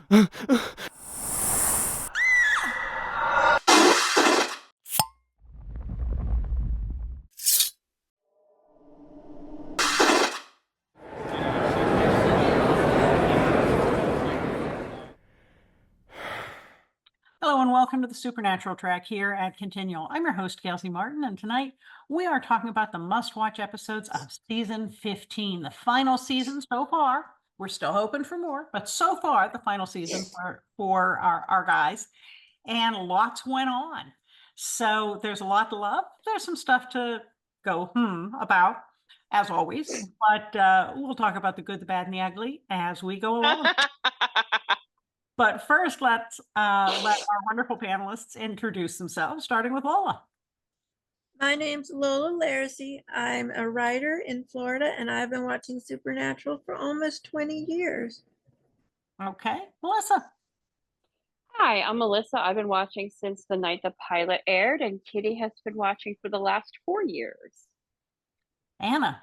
Hello and welcome to the Supernatural Track here at Continual. I'm your host, Gail Z. Martin, and tonight we are talking about the must-watch episodes of season 15, the final season so far. We're still hoping for more, but so far the final season for our guys, and lots went on. So there's a lot to love. There's some stuff to go about, as always, but we'll talk about the good, the bad, and the ugly as we go along. But first, let's let our wonderful panelists introduce themselves, starting with Lola. My name's Lola Lariscy. I'm a writer in Florida, and I've been watching Supernatural for almost 20 years. Okay, Melissa. Hi, I'm Melissa. I've been watching since the night the pilot aired, and Kitty has been watching for the last 4 years. Anna.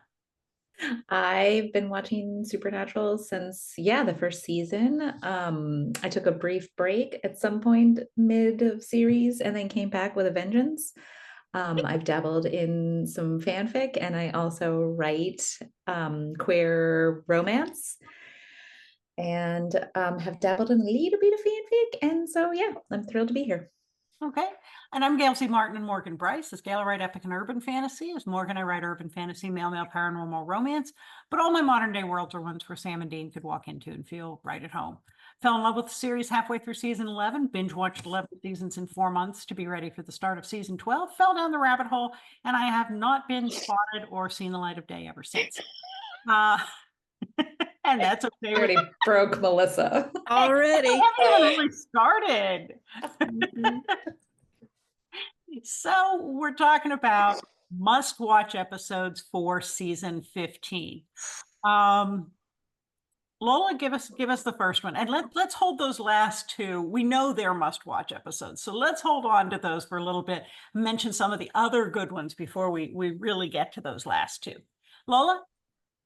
I've been watching Supernatural since, the first season. I took a brief break at some point mid of series and then came back with a vengeance. I've dabbled in some fanfic, and I also write queer romance, and have dabbled in a little bit of fanfic. And so, I'm thrilled to be here. Okay. And I'm Gail Z. Martin and Morgan Bryce. As Gail, I write epic and urban fantasy. As Morgan, I write urban fantasy, male paranormal romance. But all my modern day worlds are ones where Sam and Dean could walk into and feel right at home. Fell in love with the series halfway through season 11, binge watched 11 seasons in 4 months to be ready for the start of season 12, fell down the rabbit hole, and I have not been spotted or seen the light of day ever since. And that's okay. Already broke Melissa. Already. I haven't even really started. So we're talking about must-watch episodes for season 15. Lola, give us the first one, and let's hold those last two. We know they're must-watch episodes, so let's hold on to those for a little bit. Mention some of the other good ones before we really get to those last two. Lola?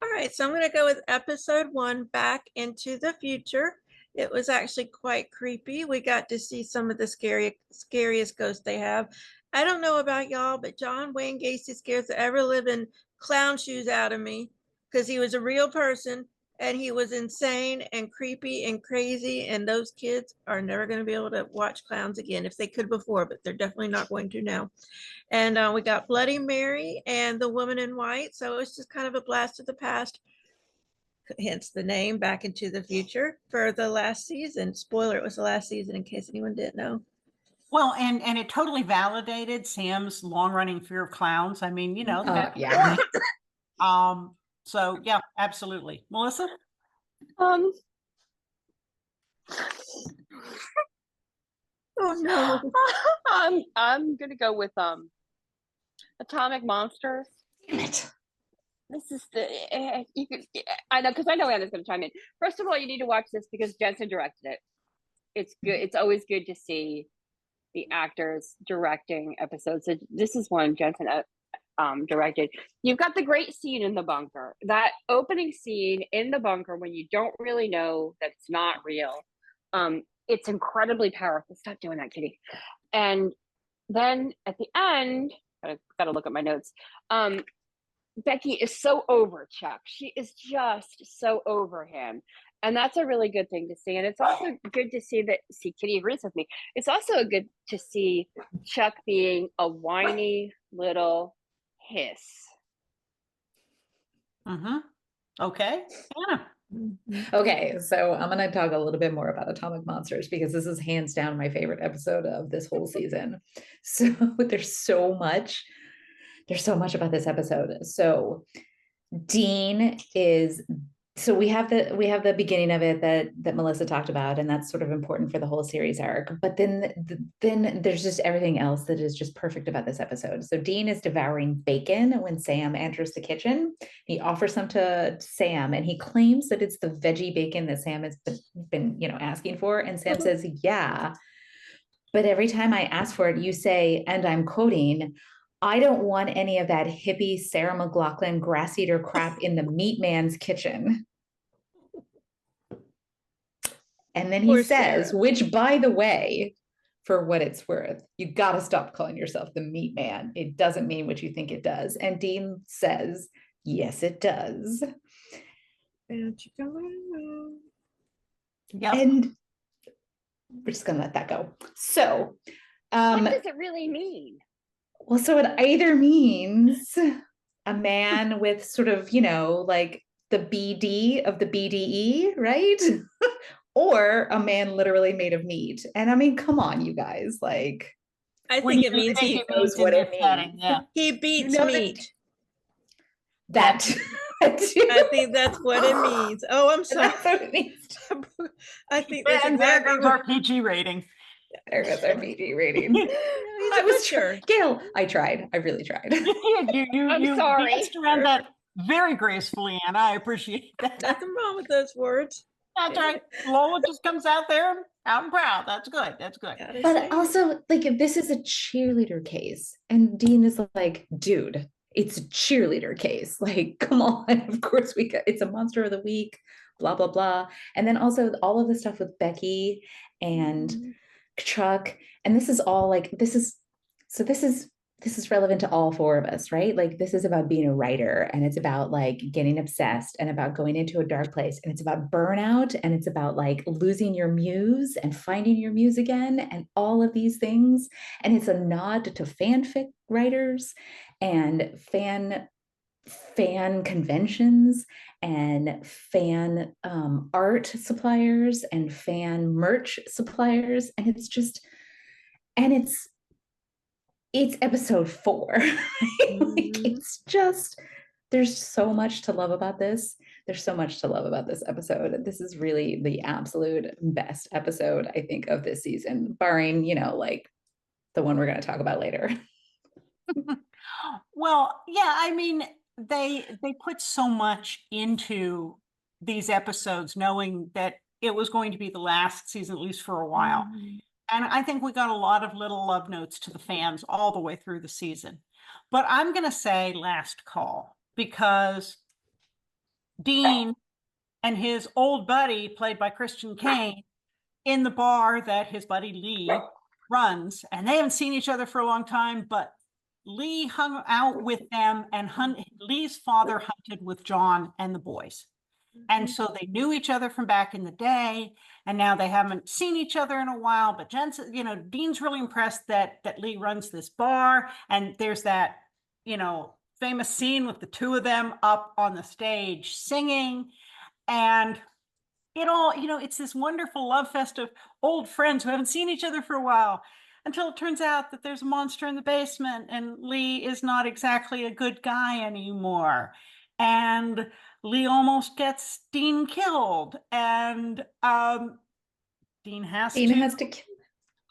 All right, so I'm going to go with episode 1, Back into the Future. It was actually quite creepy. We got to see some of the scariest ghosts they have. I don't know about y'all, but John Wayne Gacy scares the ever living clown shoes out of me, because he was a real person and he was insane and creepy and crazy. And those kids are never going to be able to watch clowns again, if they could before, but they're definitely not going to now. And we got Bloody Mary and the Woman in White. So it's just kind of a blast of the past, hence the name Back into the Future, for the last season. Spoiler, it was the last season in case anyone didn't know. Well, and it totally validated Sam's long-running fear of clowns. I mean, Yeah. So yeah, absolutely. Melissa? Um, Oh no. I'm gonna go with Atomic Monsters. Damn it. This is I know, because I know Anna's gonna chime in. First of all, you need to watch this because Jensen directed it. It's good. It's always good to see the actors directing episodes. So this is one Jensen directed. You've got the great scene in the bunker. That opening scene in the bunker when you don't really know that it's not real. It's incredibly powerful. Stop doing that, Kitty. And then at the end, gotta look at my notes. Becky is so over Chuck. She is just so over him. And that's a really good thing to see. And it's also good to see Kitty agrees with me. It's also good to see Chuck being a whiny little hiss. Okay. Anna. Okay, so I'm going to talk a little bit more about Atomic Monsters because this is hands down my favorite episode of this whole season. So there's so much about this episode. So Dean is, so we have the beginning of it that Melissa talked about, and that's sort of important for the whole series arc. But then there's just everything else that is just perfect about this episode. So Dean is devouring bacon when Sam enters the kitchen. He offers some to Sam, and he claims that it's the veggie bacon that Sam has been asking for. And Sam says, "Yeah, but every time I ask for it, you say," and I'm quoting, "I don't want any of that hippie Sarah McLachlan grass eater crap in the meat man's kitchen." And then he Poor says, Sarah. which by the way, for what it's worth, you got to stop calling yourself the meat man. It doesn't mean what you think it does. And Dean says, yes, it does. And you go, Yep. And we're just going to let that go. So, What does it really mean? well, so it either means a man with sort of, like the BD of the BDE, right? Or a man literally made of meat. And I mean, come on, you guys, like, I When think you it means think he it means what in it this setting, means. yeah. he beats that- meat. That. I think that's what it means. Oh, I'm sorry. That's what it means. I think that's And there exactly goes what our PG rating. There goes our PG rating. he's I a was butcher. Gail, I tried. I really tried. I'm You sorry. danced around that very gracefully, Anna. I appreciate that. Nothing wrong with those words. That's right. Lola just comes out there out and proud. That's good. That's good. Gotta say But it. also, like, if this is a cheerleader case, and Dean is like, dude, it's a cheerleader case. Like, come on. Of course, it's a monster of the week, blah, blah, blah. And then also all of the stuff with Becky and Mhm. Chuck. And this is all like, this is relevant to all four of us, right? Like, this is about being a writer, and it's about like getting obsessed, and about going into a dark place, and it's about burnout, and it's about like losing your muse and finding your muse again, and all of these things. And it's a nod to fanfic writers and fan conventions and fan art suppliers and fan merch suppliers. And it's just, and it's episode 4. Like, it's just, there's so much to love about this. There's so much to love about this episode. This is really the absolute best episode, I think, of this season, barring, like the one we're going to talk about later. Well, yeah, I mean, they put so much into these episodes, knowing that it was going to be the last season, at least for a while. Mhm. And I think we got a lot of little love notes to the fans all the way through the season. But I'm going to say last call, because Dean and his old buddy, played by Christian Kane, in the bar that his buddy Lee runs, and they haven't seen each other for a long time, but Lee hung out with them, and Lee's father hunted with John and the boys. And so they knew each other from back in the day, and now they haven't seen each other in a while. But Dean's really impressed that Lee runs this bar, and there's that, famous scene with the two of them up on the stage singing, and it all, it's this wonderful love fest of old friends who haven't seen each other for a while, until it turns out that there's a monster in the basement, and Lee is not exactly a good guy anymore. And Lee almost gets Dean killed, and Dean has to Dean kill has the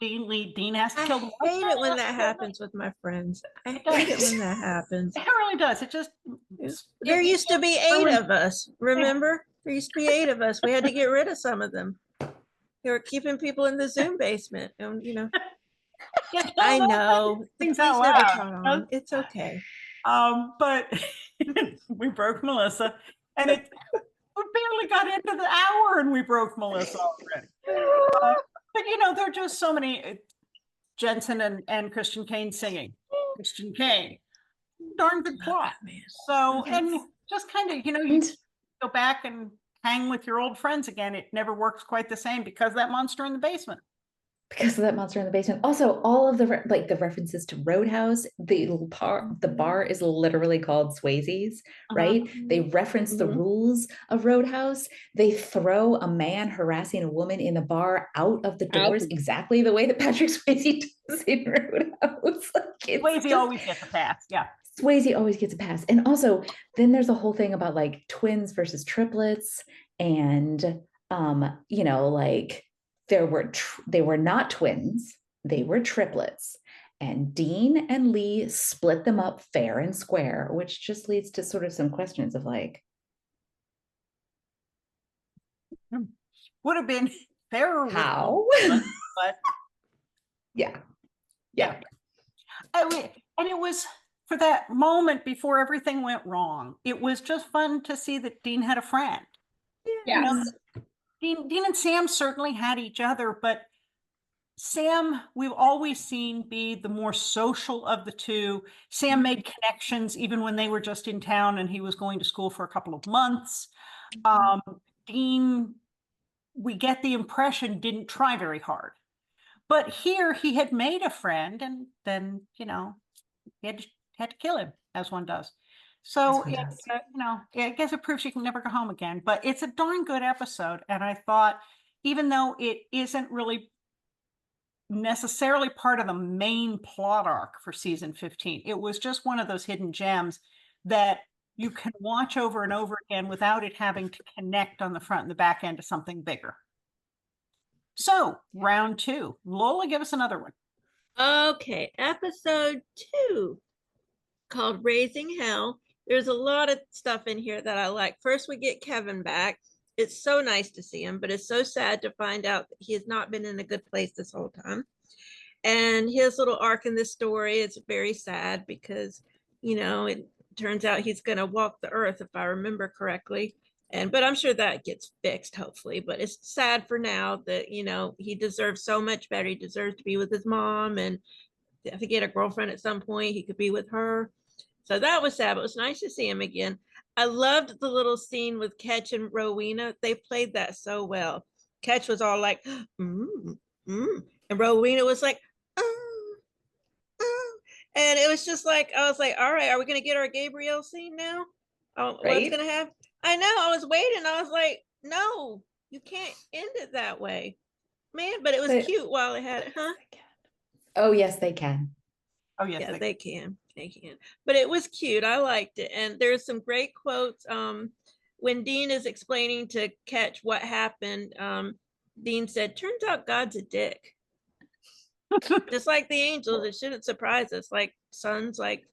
I hate it when that happens with my friends. I hate it when that happens. It really does. It just There used to be 8 of us, remember? There used to be 8 of us. We had to get rid of some of them. They were keeping people in the Zoom basement. And, I know. The Things police out never loud, caught on. It's okay. But we broke Melissa, and we barely got into the hour, and we broke Melissa already. But there are just so many. Jensen and Christian Kane singing. Christian Kane, darn good plot. So, and just kind of, you go back and hang with your old friends again. It never works quite the same because of that monster in the basement. Because of that monster in the basement. Also, all of the the references to Roadhouse, the bar is literally called Swayze's, right? They reference the rules of Roadhouse. They throw a man harassing a woman in the bar out of the doors exactly the way that Patrick Swayze does in Roadhouse. Swayze always gets a pass. Yeah. Swayze always gets a pass. And also, then there's a whole thing about like twins versus triplets, and like they were not twins, they were triplets, and Dean and Lee split them up fair and square, which just leads to sort of some questions of like, would have been fairer how? but yeah. And it was, for that moment before everything went wrong, it was just fun to see that Dean had a friend. Yes. Dean and Sam certainly had each other, but Sam, we've always seen be the more social of the two. Sam made connections even when they were just in town and he was going to school for a couple of months. Dean, we get the impression, didn't try very hard. But here he had made a friend and then, he had to kill him, as one does. So, I guess it proves you can never go home again. But it's a darn good episode. And I thought, even though it isn't really necessarily part of the main plot arc for season 15, it was just one of those hidden gems that you can watch over and over again without it having to connect on the front and the back end to something bigger. So, round 2. Lola, give us another one. Okay, episode 2 called Raising Hell. There's a lot of stuff in here that I like. First, we get Kevin back. It's so nice to see him, but it's so sad to find out that he has not been in a good place this whole time. And his little arc in this story is very sad because, it turns out he's going to walk the earth, if I remember correctly. But I'm sure that gets fixed, hopefully. But it's sad for now that, he deserves so much better. He deserves to be with his mom. And if he get a girlfriend at some point, he could be with her. So that was sad. But it was nice to see him again. I loved the little scene with Ketch and Rowena. They played that so well. Ketch was all like, and Rowena was like, and it was just like, I was like, all right, are we going to get our Gabrielle scene now? Oh, right? What's going to happen? I know, I was waiting. I was like, no, you can't end it that way, man. But it was cute while it had it, huh? Oh, yes, they can. Oh, yes, they can. They can. But it was cute. I liked it. And there's some great quotes. When Dean is explaining to Ketch what happened, Dean said, turns out God's a dick. Just like the angels, it shouldn't surprise us. Like sons, like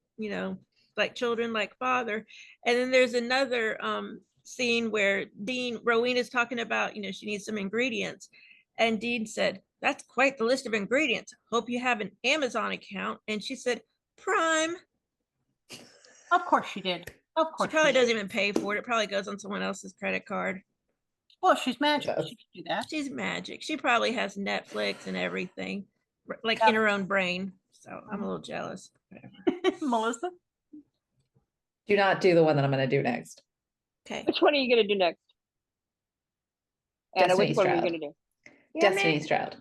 children, like father. And then there's another scene where Rowena's talking about, she needs some ingredients. And Dean said, that's quite the list of ingredients. Hope you have an Amazon account. And she said, Prime. Of course she did. Of course. She probably doesn't even pay for it. It probably goes on someone else's credit card. Well, she's magic. She can do that. She's magic. She probably has Netflix and everything, like in her own brain. So I'm a little jealous. Melissa? Do not do the one that I'm going to do next. Okay. Which one are you going to do next? Anna, which one are you going to do? Destiny Stroud.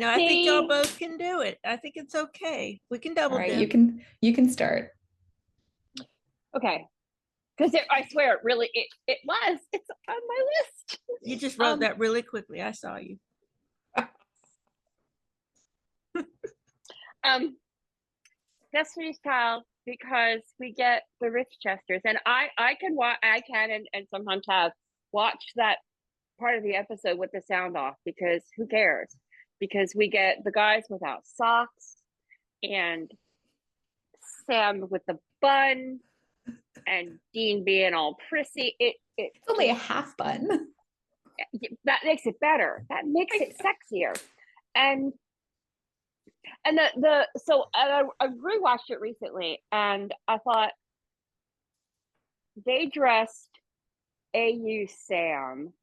I think y'all both can do it. I think it's okay. We can double dip. You can start. Okay. Because I swear, it's on my list. You just wrote that really quickly. I saw you. Destiny's Child, because we get the Richchesters, and I can and sometimes have watched that part of the episode with the sound off, because who cares? Because we get the guys without socks and Sam with the bun and Dean being all prissy. It's only a half bun. That makes it better. That makes it sexier. And I rewatched it recently, and I thought they dressed AU Sam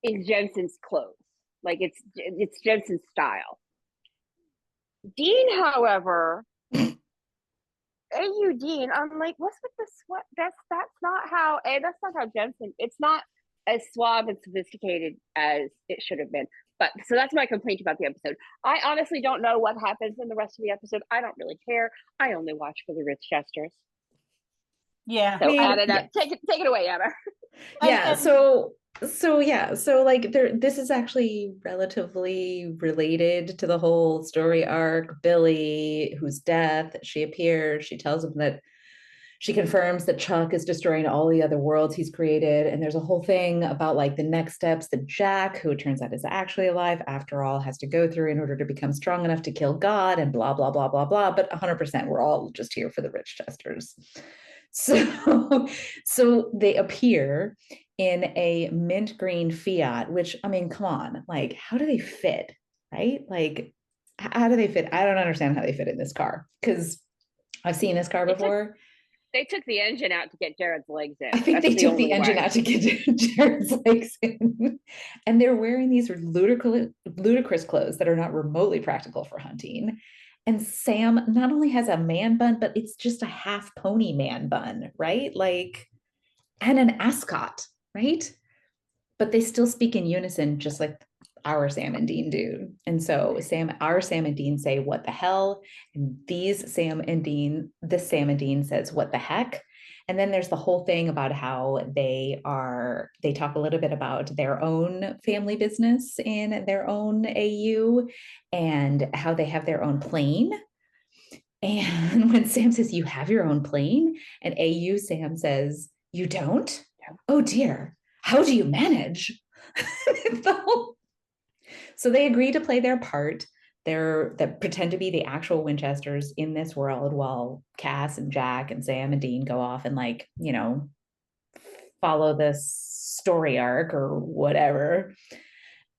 in Jensen's clothes. Like it's Jensen's style. Dean, however, AU Dean, I'm like, what's with this? What? That's not how Jensen. It's not as suave and sophisticated as it should have been. But so that's my complaint about the episode. I honestly don't know what happens in the rest of the episode. I don't really care. I only watch for the Richchesters. Yeah. So Anna, take it away, Anna. Yeah. So like this is actually relatively related to the whole story arc. Billy, whose death, she appears, she tells him that she confirms that Chuck is destroying all the other worlds he's created. And there's a whole thing about like the next steps that Jack, who it turns out is actually alive after all, has to go through in order to become strong enough to kill God, and blah, blah, blah, blah, blah. But 100%, we're all just here for the Richchesters. So they appear in a mint green Fiat, which, I mean, come on, like, how do they fit, right? Like, how do they fit? I don't understand how they fit in this car, because I've seen this car before. They took the engine out to get Jared's legs in. I think That's they took the only engine way. out to get Jared's legs in. And they're wearing these ludicrous clothes that are not remotely practical for hunting. And Sam not only has a man bun, but it's just a half pony man bun, right? Like, and an ascot, right? But they still speak in unison, just like our Sam and Dean do. And so our Sam and Dean say, what the hell? And this Sam and Dean says, what the heck? And then there's the whole thing about how they talk a little bit about their own family business in their own AU and how they have their own plane. And when Sam says, you have your own plane, and AU Sam says, you don't? Oh dear, how do you manage? So they agree to play their part. That pretend to be the actual Winchesters in this world while Cass and Jack and Sam and Dean go off and, like, you know, follow this story arc or whatever.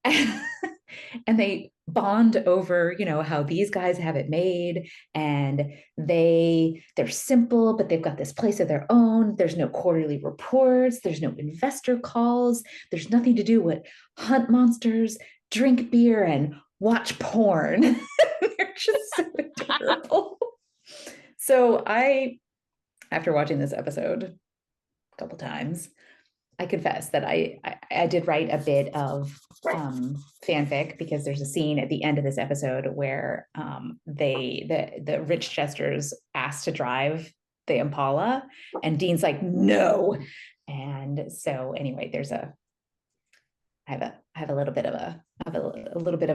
And they bond over, you know, how these guys have it made, and they're simple, but they've got this place of their own. There's no quarterly reports, there's no investor calls, there's nothing to do with hunt monsters, drink beer, and watch porn. They're just so adorable. So after watching this episode a couple times, I confess that I did write a bit of fanfic, because there's a scene at the end of this episode where the Richchesters asked to drive the Impala, and Dean's like, no. And so anyway, I have a little bit of a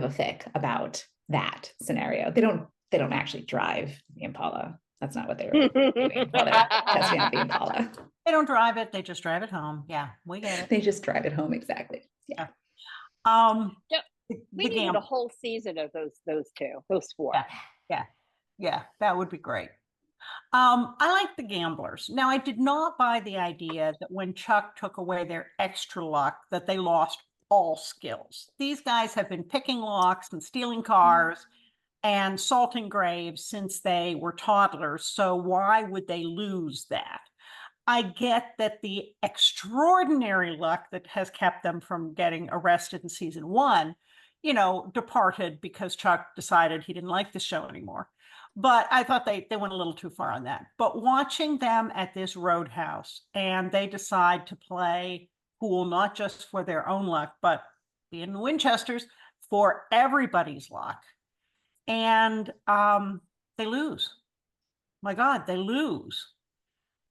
fic about that scenario. They don't actually drive the Impala. That's not what they were doing while they're testing out the Impala. They don't drive it, they just drive it home. Yeah, we get it. They just drive it home, exactly. Yeah. Yep. We needed a whole season of those four. Yeah, that would be great. I like the gamblers. Now, I did not buy the idea that when Chuck took away their extra luck, that they lost all skills. These guys have been picking locks and stealing cars and salting graves since they were toddlers. So why would they lose that? I get that the extraordinary luck that has kept them from getting arrested in season 1, you know, departed because Chuck decided he didn't like the show anymore. But I thought they went a little too far on that. But watching them at this roadhouse, and they decide to play pool, not just for their own luck, but being Winchesters, for everybody's luck. And they lose. My God, they lose.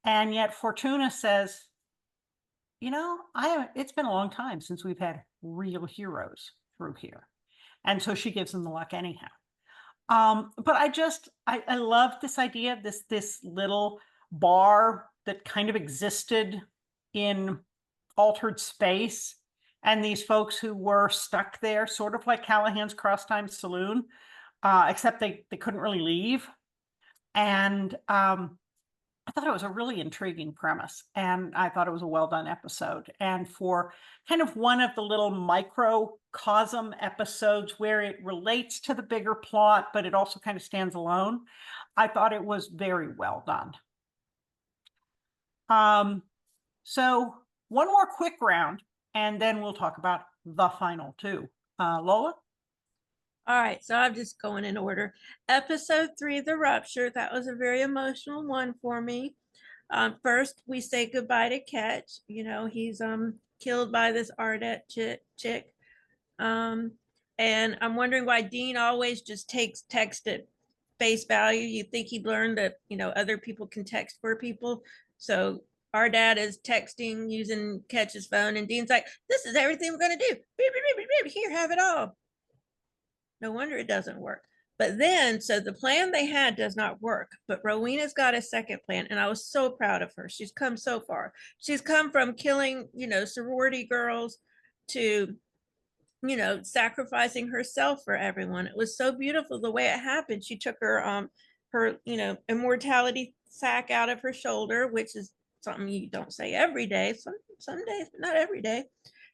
And yet Fortuna says, you know, it's been a long time since we've had real heroes through here. And so she gives them the luck anyhow. But I love this idea of this little bar that kind of existed in altered space, and these folks who were stuck there, sort of like Callahan's Cross Time Saloon, except they couldn't really leave. And I thought it was a really intriguing premise, and I thought it was a well done episode. And for kind of one of the little microcosm episodes where it relates to the bigger plot, but it also kind of stands alone, I thought it was very well done. So one more quick round, and then we'll talk about the final two. Lola? All right, so I'm just going in order. Episode 3, The Rupture, that was a very emotional one for me. First, we say goodbye to Ketch. You know, he's killed by this Ardette chick. And I'm wondering why Dean always just takes text at face value. You'd think he'd learn that, you know, other people can text for people. So our dad is texting using Ketch's phone, and Dean's like, this is everything we're going to do. Beep, beep, beep, beep, here, have it all. No wonder it doesn't work. But then, so the plan they had does not work, but Rowena's got a second plan, and I was so proud of her. She's come so far. She's come from killing, you know, sorority girls to, you know, sacrificing herself for everyone. It was so beautiful the way it happened. She took her, you know, immortality sack out of her shoulder, which is something you don't say every day. Some days, but not every day.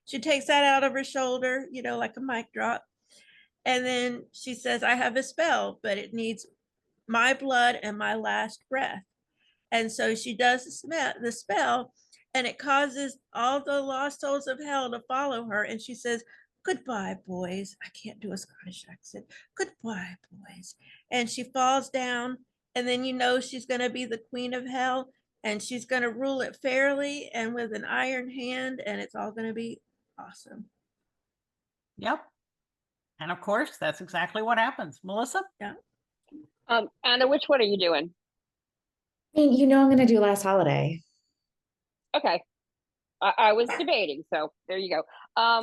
She takes that out of her shoulder, you know, like a mic drop. And then she says, I have a spell, but it needs my blood and my last breath. And so she does the spell, and it causes all the lost souls of hell to follow her. And she says, "Goodbye, boys." I can't do a Scottish accent. "Goodbye, boys." And she falls down, and then she's going to be the queen of hell, and she's going to rule it fairly and with an iron hand, and it's all going to be awesome. Yep. And of course, that's exactly what happens. Melissa? Yeah. Anna, which one are you doing? I mean, I'm going to do Last Holiday. Okay. I was debating, so there you go.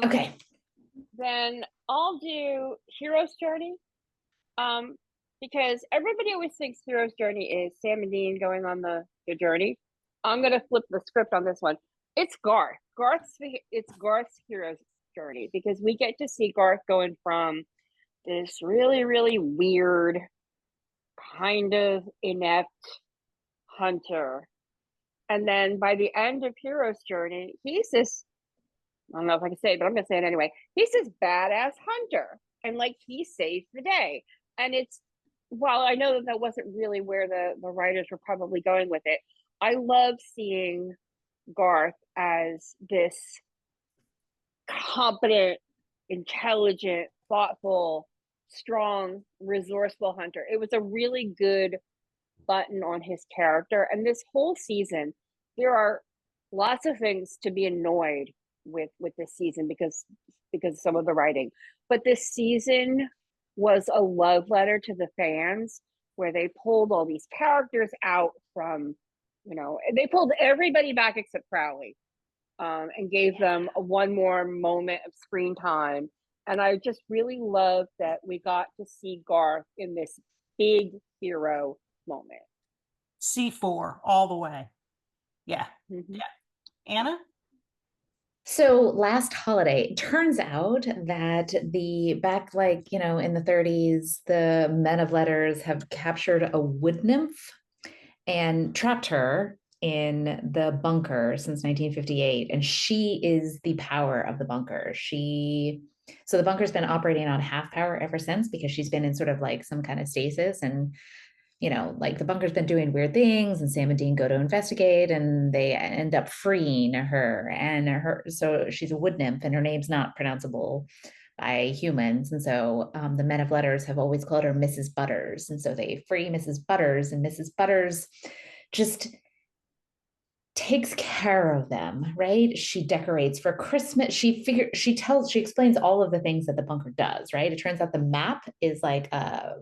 Okay. Then I'll do Hero's Journey. Because everybody always thinks Hero's Journey is Sam and Dean going on the journey. I'm gonna flip the script on this one. It's Garth. It's Garth's Hero's Journey, because we get to see Garth going from this really, really weird, kind of inept hunter. And then by the end of Hero's Journey, he's this, I don't know if I can say it, but I'm gonna say it anyway. He's this badass hunter. And like, he saved the day. And while I know that wasn't really where the writers were probably going with it, I love seeing Garth as this competent, intelligent, thoughtful, strong, resourceful hunter. It was a really good button on his character. And this whole season, there are lots of things to be annoyed with this season because of some of the writing. But this season was a love letter to the fans, where they pulled all these characters out from, they pulled everybody back except Crowley, and gave them one more moment of screen time. And I just really love that we got to see Garth in this big hero moment. C4 all the way. Yeah. Mm-hmm. Yeah. Anna? So Last Holiday, it turns out that back in the 30s, the men of letters have captured a wood nymph and trapped her in the bunker since 1958. And she is the power of the bunker. So the bunker's been operating on half power ever since, because she's been in sort of like some kind of stasis, and the bunker's been doing weird things, and Sam and Dean go to investigate, and they end up freeing her. So she's a wood nymph, and her name's not pronounceable by humans. And so the men of letters have always called her Mrs. Butters. And so they free Mrs. Butters, and Mrs. Butters just takes care of them, right? She decorates for Christmas. She explains all of the things that the bunker does, right? It turns out the map is like a,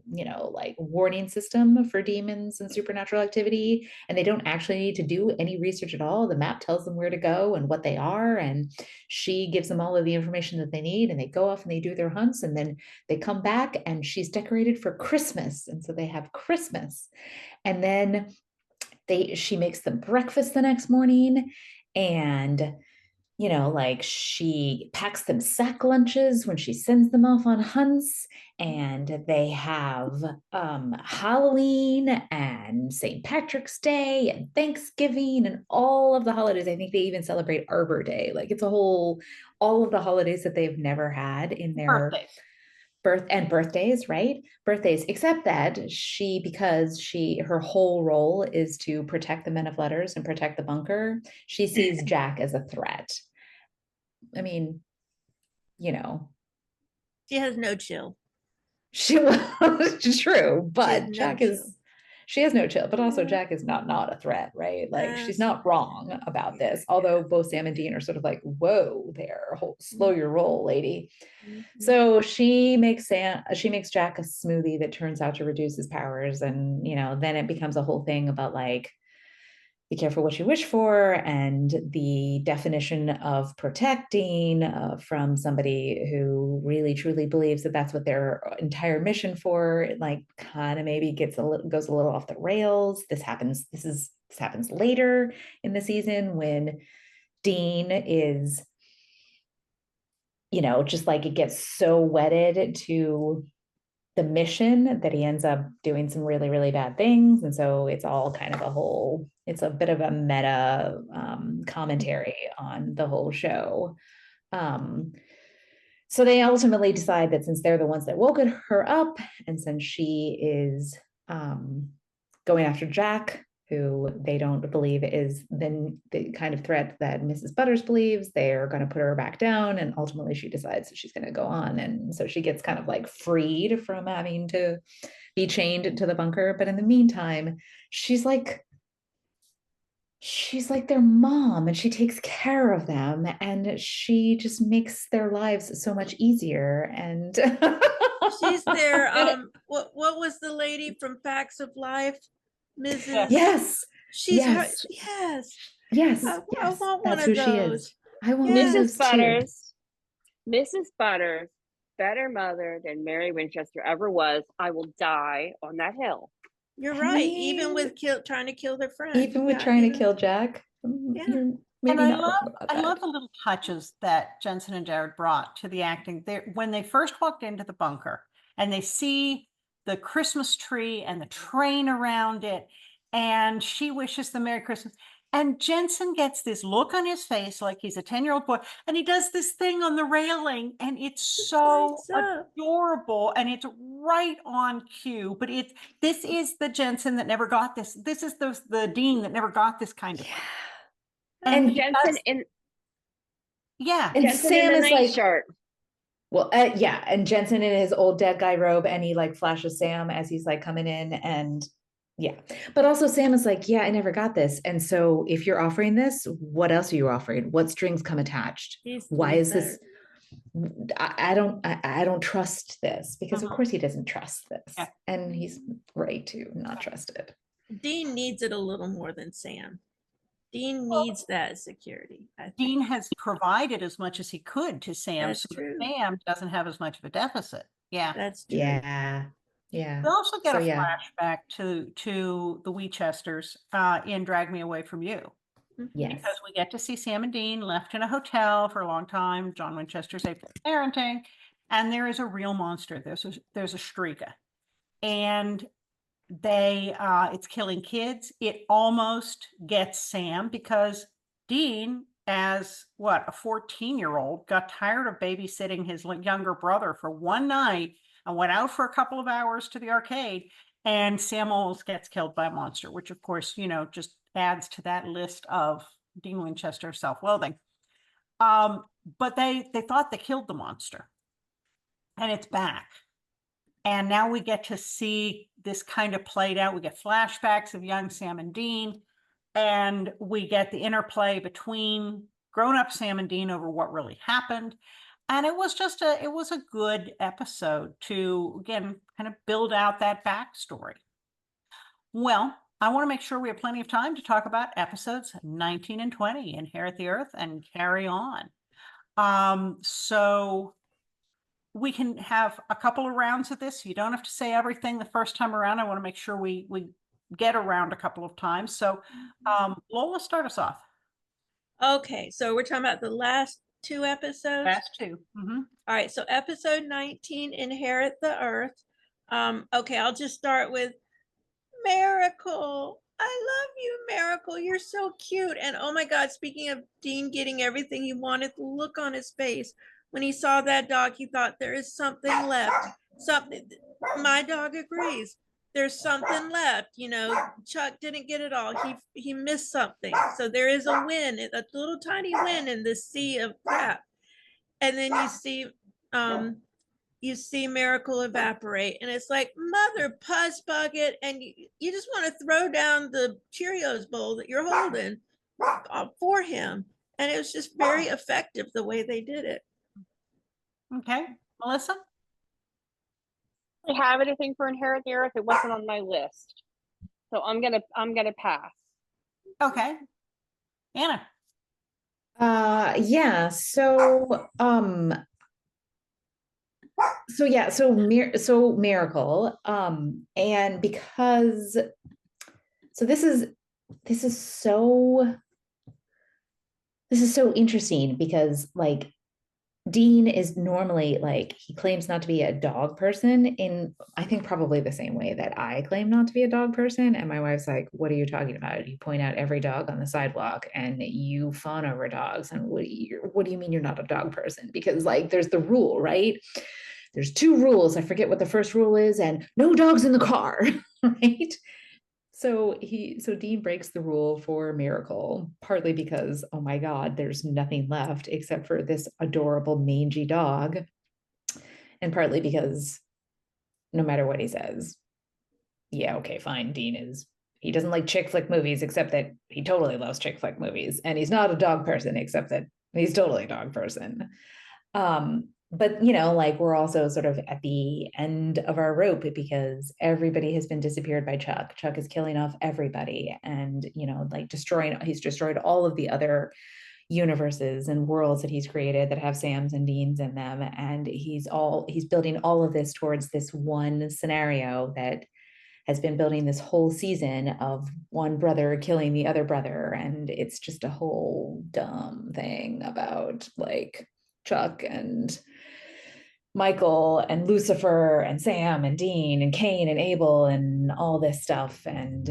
warning system for demons and supernatural activity. And they don't actually need to do any research at all. The map tells them where to go and what they are. And she gives them all of the information that they need, and they go off and they do their hunts, and then they come back and she's decorated for Christmas. And so they have Christmas. And then she makes them breakfast the next morning, and she packs them sack lunches when she sends them off on hunts, and they have Halloween and St. Patrick's Day and Thanksgiving and all of the holidays. I think they even celebrate Arbor Day. Like, it's all of the holidays that they've never had in their birthdays, right? Birthdays, except that because her whole role is to protect the men of letters and protect the bunker, she sees Jack as a threat. I mean, she has no chill. She was true, but she has no chill, but also Jack is not a threat, right? Like, she's not wrong about this, although both Sam and Dean are sort of like, whoa there, slow your roll, lady. So she makes Jack a smoothie that turns out to reduce his powers. And, then it becomes a whole thing about like, be careful what you wish for, and the definition of protecting from somebody who really truly believes that that's what their entire mission for. It like kind of maybe goes a little off the rails. This happens later in the season, when Dean is, just like, it gets so wedded to the mission that he ends up doing some really, really bad things. And so it's all kind of it's a bit of a meta commentary on the whole show. So they ultimately decide that since they're the ones that woke her up, and since she is going after Jack, who they don't believe is the kind of threat that Mrs. Butters believes. They're going to put her back down, and ultimately she decides that she's going to go on. And so she gets kind of like freed from having to be chained to the bunker. But in the meantime, she's like their mom, and she takes care of them, and she just makes their lives so much easier. And She's their what was the lady from Facts of Life? Mrs. yes, She's her. yes, Yes. yes, I yes. want one That's of who she those. is. I want Yes. one of those Mrs. too. Butters, Mrs. Butters, better mother than Mary Winchester ever was. I will die on that hill. You're I right. mean, Even with trying to kill their friend. even with trying to kill Jack, Yeah. you're And maybe I not wrong love, about I that. love the little touches that Jensen and Jared brought to the acting. When they first walked into the bunker and they see the Christmas tree and the train around it, and she wishes them Merry Christmas. And Jensen gets this look on his face like he's a 10-year-old boy, and he does this thing on the railing, and it's so lights up. adorable, and it's right on cue. But this is the Jensen that never got this. This is the Dean that never got this kind of. Yeah. And he Jensen does- in yeah. And Jensen Sam in the is night like, shirt. well, yeah, and Jensen in his old dead guy robe, and he like flashes Sam as he's like coming in, and yeah. But also Sam is like, yeah, I never got this. And so if you're offering this, what else are you offering? What strings come attached? Why is this? I don't trust this, because of course he doesn't trust this. Yeah. And he's right to not trust it. Dean needs it a little more than Sam. Dean needs that security. I think. Dean has provided as much as he could to Sam, That's so true. that Sam doesn't have as much of a deficit. Yeah. That's true. Yeah. Yeah. We also get So, a yeah. flashback to the Winchesters in Drag Me Away From You. Mhm. Yes. Because we get to see Sam and Dean left in a hotel for a long time. John Winchester's parenting, and there is a real monster. There's a Strega, and it's killing kids. It almost gets Sam, because Dean, as a 14-year-old, got tired of babysitting his younger brother for one night and went out for a couple of hours to the arcade, and Sam almost gets killed by a monster, which of course, just adds to that list of Dean Winchester self-loathing. But they thought they killed the monster, and it's back. And now we get to see this kind of played out. We get flashbacks of young Sam and Dean, and we get the interplay between grown-up Sam and Dean over what really happened. And it was a good episode to, again, kind of build out that backstory. Well, I want to make sure we have plenty of time to talk about episodes 19 and 20, Inherit the Earth and Carry On. So we can have a couple of rounds of this. You don't have to say everything the first time around. I want to make sure we get around a couple of times. So Lola, start us off. Okay, so we're talking about the last two episodes. Last two. Mm-hmm. All right, so episode 19, Inherit the Earth. Okay, I'll just start with Miracle. I love you, Miracle. You're so cute. And oh my God, speaking of Dean getting everything he wanted, the look on his face when he saw that dog, he thought there is something left. Something. My dog agrees. There's something left. Chuck didn't get it all. He missed something. So there is a win, a little tiny win in the sea of crap. And then you see Miracle evaporate, and it's like, mother puss bucket, and you just want to throw down the Cheerios bowl that you're holding for him. And it was just very effective the way they did it. Okay, Melissa? I have anything for Inherit the Earth. It wasn't on my list, so I'm gonna pass. Okay, Anna. Yeah. So Miracle. And because this is so interesting, because like Dean is normally like, he claims not to be a dog person, in I think probably the same way that I claim not to be a dog person. And my wife's like, what are you talking about? You point out every dog on the sidewalk and you fawn over dogs. And what do you mean you're not a dog person? Because like, there's the rule, right? There's two rules. I forget what the first rule is, and no dogs in the car, right? So Dean breaks the rule for Miracle, partly because, oh my God, there's nothing left except for this adorable mangy dog. And partly because no matter what he says, yeah, okay, fine. He doesn't like chick flick movies, except that he totally loves chick flick movies. And he's not a dog person, except that he's totally a dog person. But like we're also sort of at the end of our rope because everybody has been disappeared by Chuck. Chuck is killing off everybody and like he's destroyed all of the other universes and worlds that he's created that have Sams and Deans in them. And he's building all of this towards this one scenario that has been building this whole season of one brother killing the other brother. And it's just a whole dumb thing about like Chuck and Michael and Lucifer and Sam and Dean and Cain and Abel and all this stuff. And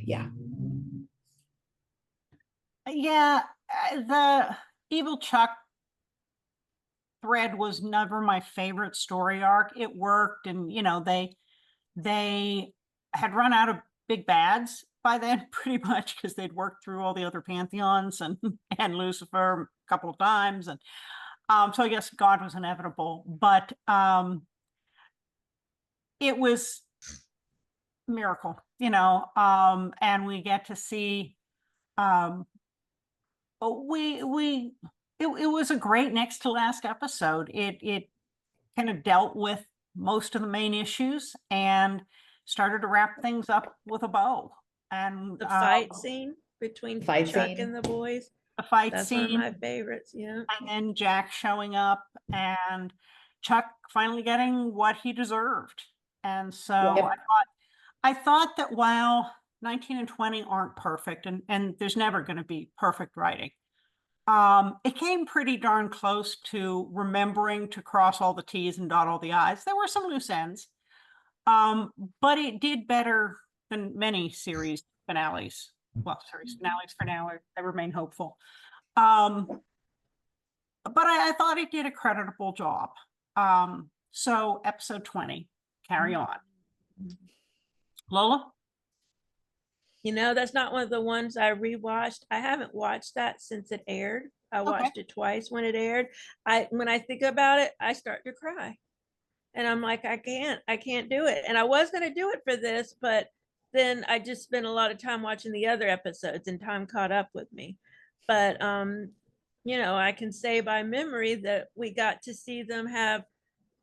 yeah. Yeah, the evil Chuck thread was never my favorite story arc. It worked, and they had run out of big bads by then, pretty much, because they'd worked through all the other pantheons and Lucifer a couple of times, and so I guess God was inevitable, but it was Miracle, and we get to see it was a great next to last episode. It kind of dealt with most of the main issues and started to wrap things up with a bow. And the fight scene between fight Chuck scene. and the boys. The fight That's scene. one of my favorites. Yeah. And then Jack showing up and Chuck finally getting what he deserved. And so Yep. I thought that while 19 and 20 aren't perfect, and there's never going to be perfect writing, it came pretty darn close to remembering to cross all the T's and dot all the I's. There were some loose ends, but it did better than many series finales. Well, series finales, I remain hopeful. But I thought it did a creditable job. So episode 20, carry on. Lola? That's not one of the ones I rewatched. I haven't watched that since it aired. I watched it twice when it aired. When I think about it, I start to cry. And I'm like, I can't do it. And I was going to do it for this, but then I just spent a lot of time watching the other episodes and time caught up with me. But I can say by memory that we got to see them have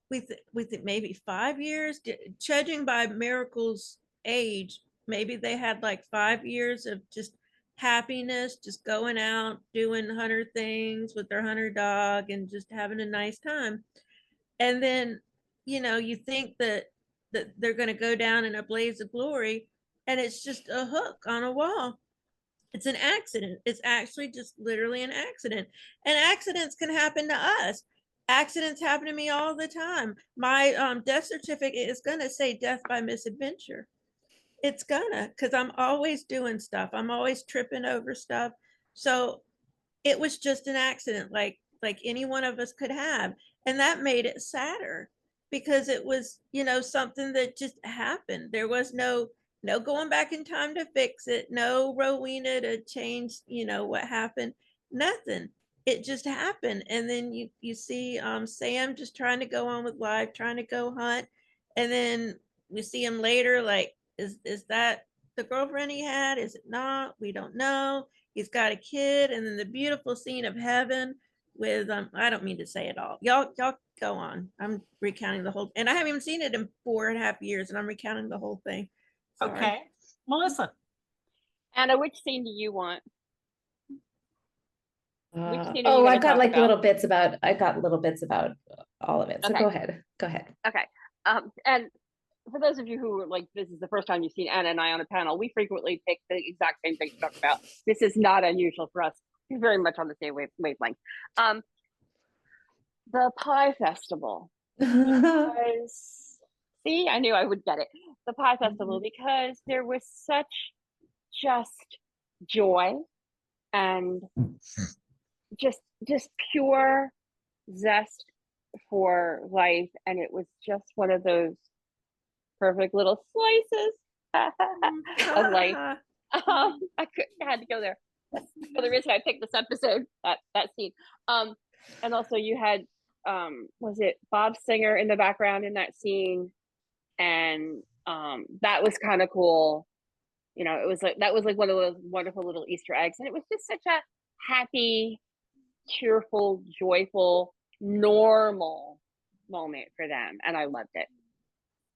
we think maybe 5 years, judging by Miracle's age, maybe they had like 5 years of just happiness, just going out doing hunter things with their hunter dog and just having a nice time. And then you think that they're going to go down in a blaze of glory, and it's just a hook on a wall. It's an accident. It's actually just literally an accident. And accidents can happen to us. Accidents happen to me all the time. My death certificate is going to say death by misadventure. It's gonna, because I'm always doing stuff. I'm always tripping over stuff. So it was just an accident, like any one of us could have. And that made it sadder because it was, something that just happened. There was no going back in time to fix it, no Rowena to change, what happened, nothing. It just happened. And then you see Sam just trying to go on with life, trying to go hunt. And then we see him later, like, is that the girlfriend he had? Is it not? We don't know. He's got a kid. And then the beautiful scene of heaven with I don't mean to say it all. Y'all go on. I'm recounting the whole, and I haven't even seen it in 4.5 years, and I'm recounting the whole thing. Sorry. Okay. Melissa? Anna, which scene do you want? I've got like little bits about all of it. So Okay. Go ahead. Okay. And for those of you who are like, this is the first time you've seen Anna and I on a panel, we frequently pick the exact same thing to talk about. This is not unusual for us. We're very much on the same wavelength. The Pie Festival. Because, see, I knew I would get it. The Pie Festival, because there was such just joy and just pure zest for life, and it was just one of those perfect little slices I was like, I had to go there. That's the reason I picked this episode, that scene. And also you had, was it Bob Singer in the background in that scene? And that was kind of cool. You know, it was like, that was like one of those wonderful little Easter eggs. And it was just such a happy, cheerful, joyful, normal moment for them. And I loved it.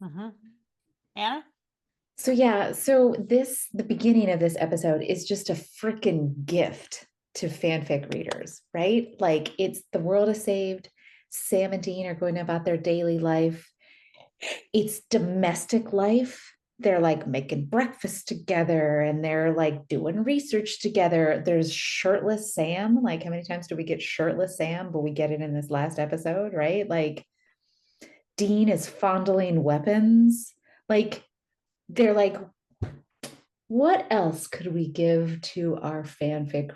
Mm-hmm. Anna? So yeah, the beginning of this episode is just a freaking gift to fanfic readers, right? Like it's the world is saved. Sam and Dean are going about their daily life. It's domestic life. They're like making breakfast together and they're like doing research together. There's shirtless Sam. Like, how many times do we get shirtless Sam? But we get it in this last episode, right? Like, Dean is fondling weapons. Like, they're like, what else could we give to our fanfic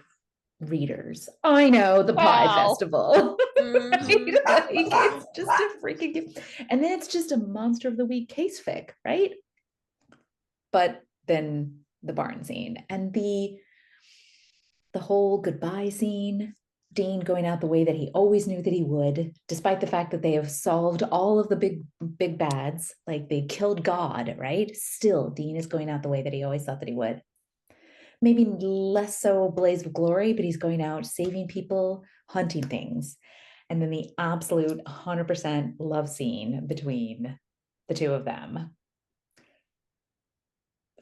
readers? I know, the Pie Wow. Festival. Mhm. Like, it's just a freaking gift. And then it's just a Monster of the Week case fic, right? But then the barn scene and the whole goodbye scene, Dean going out the way that he always knew that he would, despite the fact that they have solved all of the big bads, like they killed God, right? Still, Dean is going out the way that he always thought that he would. Maybe less so blaze of glory, but he's going out saving people, hunting things. And then the absolute 100% love scene between the two of them.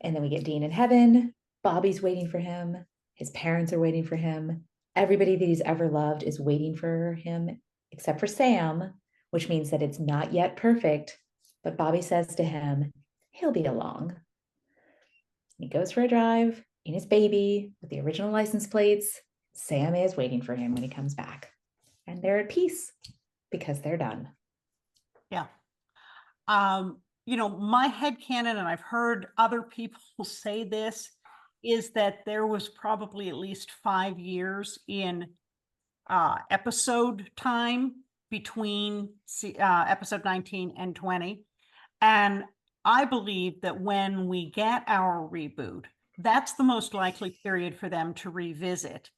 And then we get Dean in heaven. Bobby's waiting for him. His parents are waiting for him. Everybody that he's ever loved is waiting for him, except for Sam, which means that it's not yet perfect. But Bobby says to him, he'll be along. He goes for a drive in his baby with the original license plates. Sam is waiting for him when he comes back. And they're at peace because they're done. Yeah. You know, my headcanon, and I've heard other people say this, is that there was probably at least 5 years in episode time between episode 19 and 20. And I believe that when we get our reboot, that's the most likely period for them to revisit.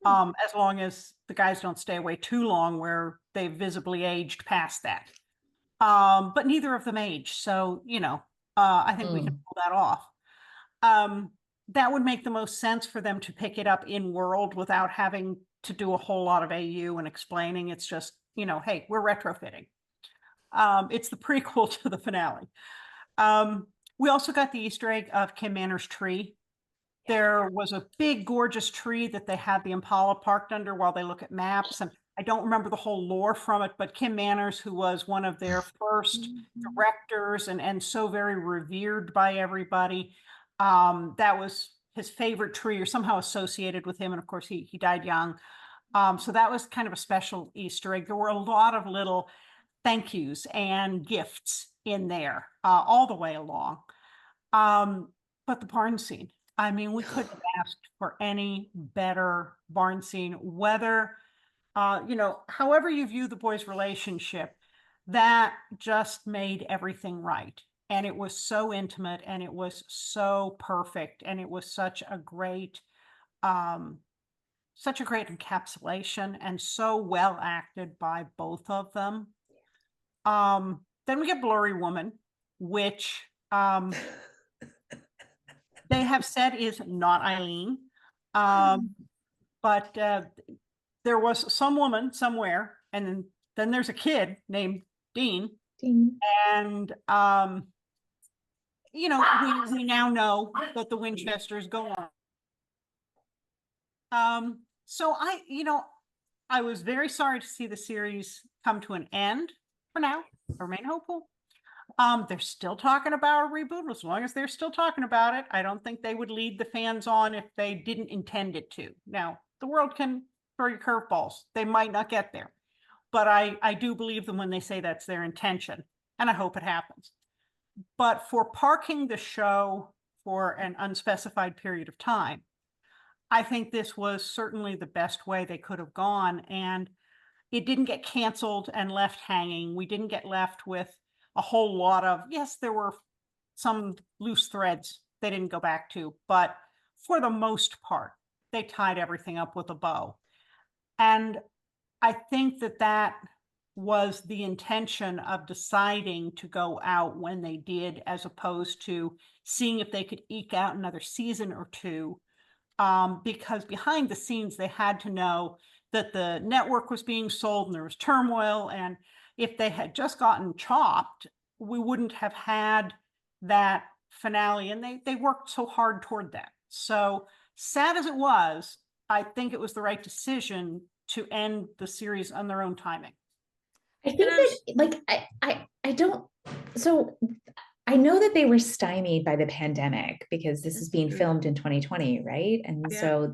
As long as the guys don't stay away too long where they've visibly aged past that. But neither of them age. So, you know, I think we can pull that off. That would make the most sense for them to pick it up in world without having to do a whole lot of AU and explaining. It's just, you know, hey, we're retrofitting. It's the prequel to the finale. We also got the Easter egg of Kim Manner's tree. There was a big, gorgeous tree that they had the Impala parked under while they look at maps. And I don't remember the whole lore from it, but Kim Manners, who was one of their first directors and so very revered by everybody, that was his favorite tree or somehow associated with him. And of course, he died young. So that was kind of a special Easter egg. There were a lot of little thank yous and gifts in there all the way along. But the barn scene, I mean, we couldn't have asked for any better barn scene, whether, you know, however you view the boys' relationship, that just made everything right. And it was so intimate and it was so perfect. And it was such a great encapsulation and so well acted by both of them. Then we get Blurry Woman, which they have said is not Eileen. But there was some woman somewhere, and then there's a kid named Dean. And you know, we now know that the Winchesters go on. So I was very sorry to see the series come to an end for now. I remain hopeful. They're still talking about a reboot. As long as they're still talking about it, I don't think they would lead the fans on if they didn't intend it to. Now, the world can throw you curveballs. They might not get there. But I do believe them when they say that's their intention. And I hope it happens. But for parking the show for an unspecified period of time, I think this was certainly the best way they could have gone. And it didn't get canceled and left hanging. We didn't get left with a whole lot of, yes, there were some loose threads they didn't go back to, but for the most part, they tied everything up with a bow. And I think that that was the intention of deciding to go out when they did, as opposed to seeing if they could eke out another season or two. Because behind the scenes, they had to know that the network was being sold and there was turmoil. And if they had just gotten chopped, we wouldn't have had that finale. And they worked so hard toward that. So sad as it was, I think it was the right decision to end the series on their own timing. I think that like I don't, so I know that they were stymied by the pandemic because this is being filmed in 2020, right? And Yeah. so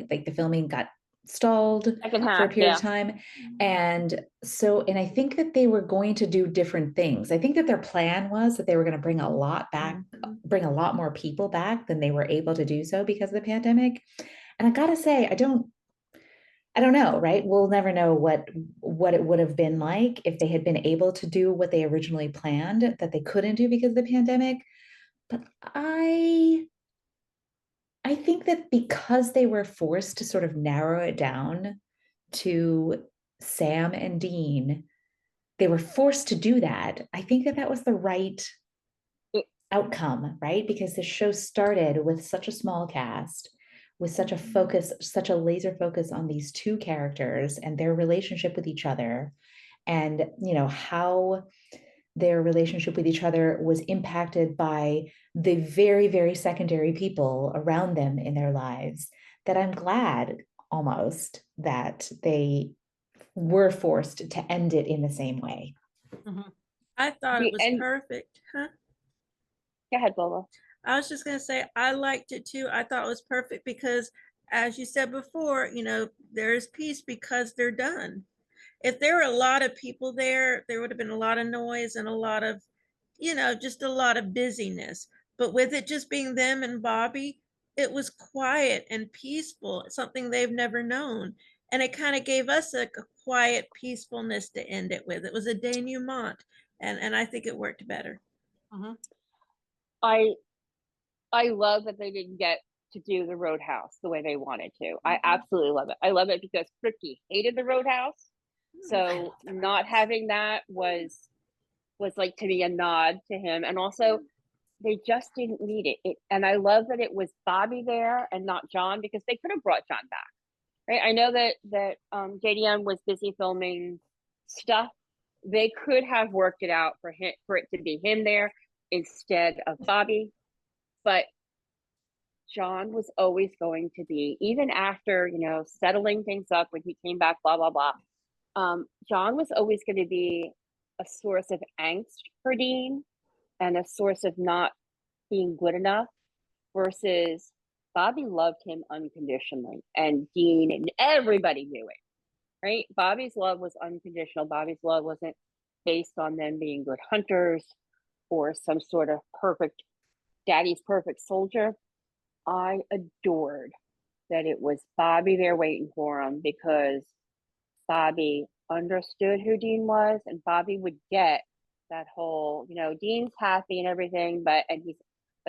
like the filming got stalled Second for a half, period yeah. of time. And so, and I think that they were going to do different things. I think that their plan was that they were going to bring a lot back, bring a lot more people back than they were able to do so because of the pandemic. And I gotta say, I don't know, right? We'll never know what it would have been like if they had been able to do what they originally planned that they couldn't do because of the pandemic. But I think that because they were forced to sort of narrow it down to Sam and Dean, they were forced to do that. I think that that was the right outcome, right? Because the show started with such a small cast, with such a focus, such a laser focus on these two characters and their relationship with each other, and you know how their relationship with each other was impacted by the very, very secondary people around them in their lives, that I'm glad almost that they were forced to end it in the same way. I thought The it was end- perfect. Huh? Go ahead, Lola. I was just going to say, I liked it too. I thought it was perfect because, as you said before, you know, there's peace because they're done. If there were a lot of people there, there would have been a lot of noise and a lot of, you know, just a lot of busyness. But with it just being them and Bobby, it was quiet and peaceful, something they've never known. And it kind of gave us a quiet peacefulness to end it with. It was a denouement. And I think it worked better. I love that they didn't get to do the Roadhouse the way they wanted to. I absolutely love it. I love it because Fricky hated the Roadhouse. So not having that was like, to me, a nod to him. And also they just didn't need it. And I love that it was Bobby there and not John, because they could have brought John back. Right. I know that JDM was busy filming stuff. They could have worked it out for it to be him there instead of Bobby. But John was always going to be, even after, you know, settling things up when he came back, blah, blah, blah. John was always going to be a source of angst for Dean and a source of not being good enough, versus Bobby loved him unconditionally, and Dean and everybody knew it, right? Bobby's love was unconditional. Bobby's love wasn't based on them being good hunters or some sort of perfect daddy's perfect soldier. I adored that it was Bobby there waiting for him, because Bobby understood who Dean was, and Bobby would get that whole, you know, Dean's happy and everything, but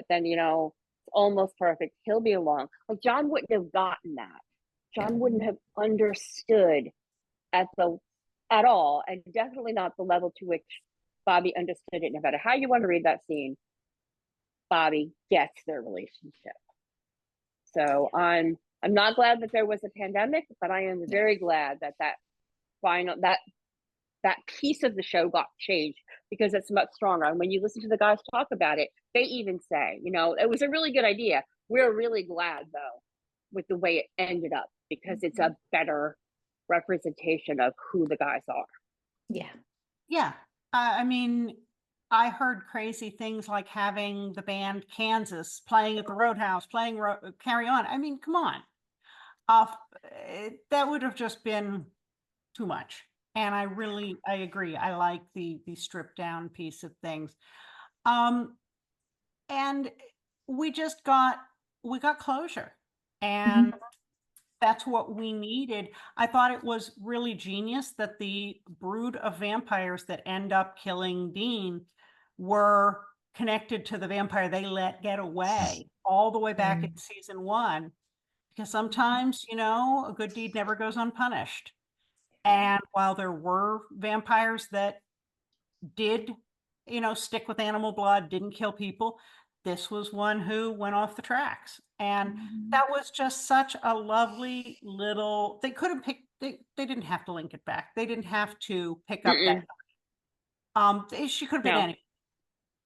then, you know, it's almost perfect. He'll be along. Like, John wouldn't have gotten that. John wouldn't have understood at all, and definitely not the level to which Bobby understood it. No matter how you want to read that scene, Bobby gets their relationship. So I'm not glad that there was a pandemic, but I am very glad that that piece of the show got changed, because it's much stronger. And when you listen to the guys talk about it, they even say, you know, it was a really good idea. We're really glad though with the way it ended up, because it's a better representation of who the guys are. Yeah. I mean, I heard crazy things like having the band Kansas playing at the Roadhouse, playing Carry On. I mean, come on. That would have just been too much. And I agree. I like the stripped down piece of things. And we got closure, and that's what we needed. I thought it was really genius that the brood of vampires that end up killing Dean were connected to the vampire they let get away all the way back in Mm. season 1, because sometimes, a good deed never goes unpunished. And while there were vampires that did, stick with animal blood, didn't kill people, this was one who went off the tracks. And that was just such a lovely little, they could have picked, they didn't have to link it back. They didn't have to pick up that. She could have been No. any,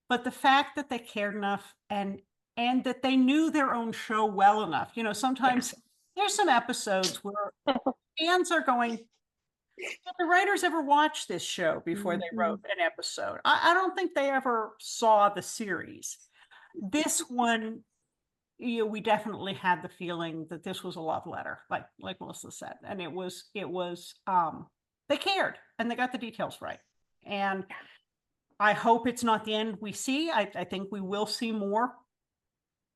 but the fact that they cared enough and that they knew their own show well enough, sometimes there's some episodes where fans are going, did the writers ever watch this show before they wrote an episode? I don't think they ever saw the series. This one, we definitely had the feeling that this was a love letter, like Melissa said, and it was they cared and they got the details right. And I hope it's not the end we see. I think we will see more.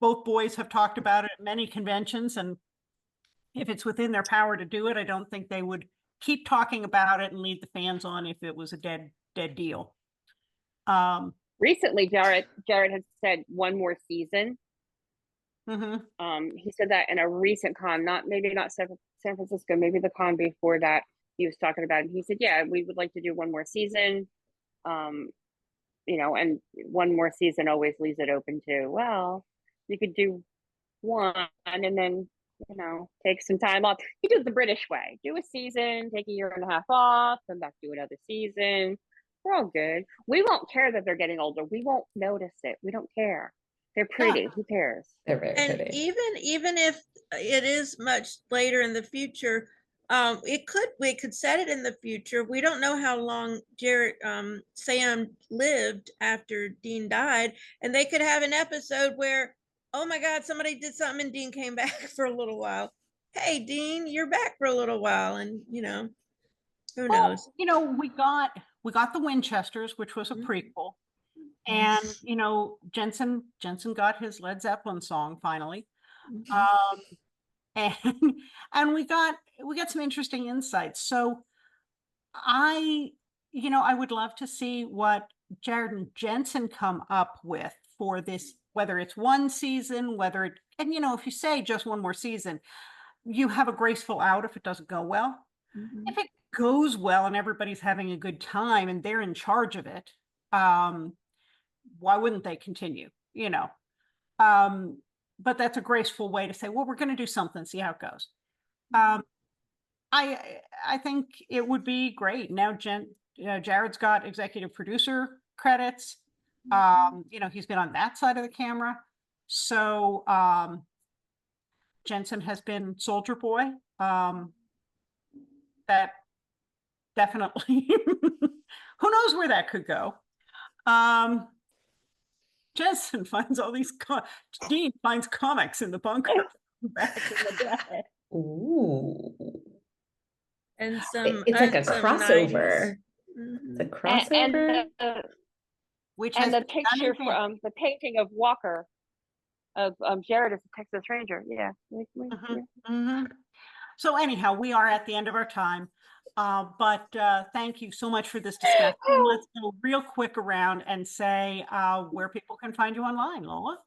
Both boys have talked about it at many conventions, and if it's within their power to do it, I don't think they would keep talking about it and lead the fans on if it was a dead deal. Recently, Jared has said one more season. He said that in a recent con, maybe not San Francisco, maybe the con before that he was talking about. And he said, yeah, we would like to do one more season. And one more season always leaves it open to, well, you could do one and then, take some time off. He does the British way, do a season, take a year and a half off, come back, do another season. We're all good. We won't care that they're getting older. We won't notice it. We don't care. They're pretty. Who cares? They're very And pretty. even if it is much later in the future, we could set it in the future. We don't know how long Sam lived after Dean died, and they could have an episode where, oh my God, somebody did something and Dean came back for a little while. Hey, Dean, you're back for a little while, and who knows? We got the Winchesters, which was a prequel. And Jensen got his Led Zeppelin song finally. And we got some interesting insights. So I would love to see what Jared and Jensen come up with for this, whether it's one season, and if you say just one more season, you have a graceful out if it doesn't go well. If it goes well and everybody's having a good time and they're in charge of it, why wouldn't they continue? But that's a graceful way to say, well, we're going to do something, see how it goes. I think it would be great. Now Jared's got executive producer credits. He's been on that side of the camera. So Jensen has been Soldier Boy. That definitely, who knows where that could go. Jensen finds Dean finds comics in the bunker back in the day. Ooh. And some It's like a some crossover. 90s. It's a crossover. And the picture from the painting of Walker of Jared as a Texas Ranger. Yeah. So anyhow, we are at the end of our time. But thank you so much for this discussion. Let's go real quick around and say where people can find you online, Lola.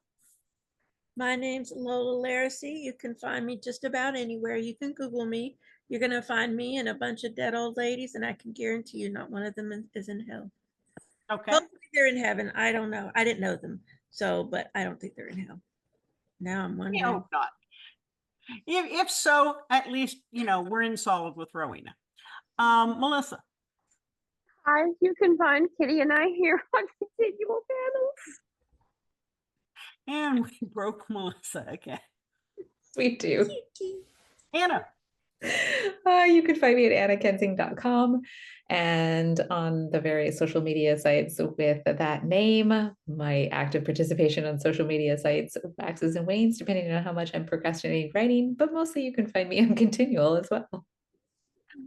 My name's Lola Lariscy. You can find me just about anywhere. You can Google me. You're going to find me and a bunch of dead old ladies, and I can guarantee you not one of them is in hell. Okay. Hopefully they're in heaven. I don't know. I didn't know them. But I don't think they're in hell. Now I'm wondering. I hope not. If so, at least, we're in solid with Rowena. Melissa. Hi, you can find Kitty and I here on Continual Panels. And we broke Melissa again. We do. Anna. You can find me at annakensing.com and on the various social media sites with that name. My active participation on social media sites waxes and wanes depending on how much I'm procrastinating writing, but mostly you can find me on Continual as well.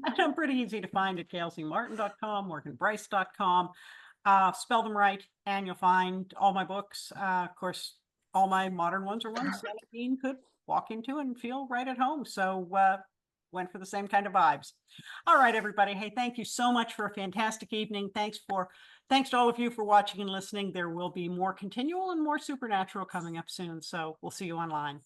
I'm pretty easy to find at galesmartin.com, morganbryce.com. Spell them right, and you'll find all my books. Of course, all my modern ones are ones that Dean could walk into and feel right at home. So went for the same kind of vibes. All right, everybody. Hey, thank you so much for a fantastic evening. Thanks to all of you for watching and listening. There will be more continual and more supernatural coming up soon. So we'll see you online.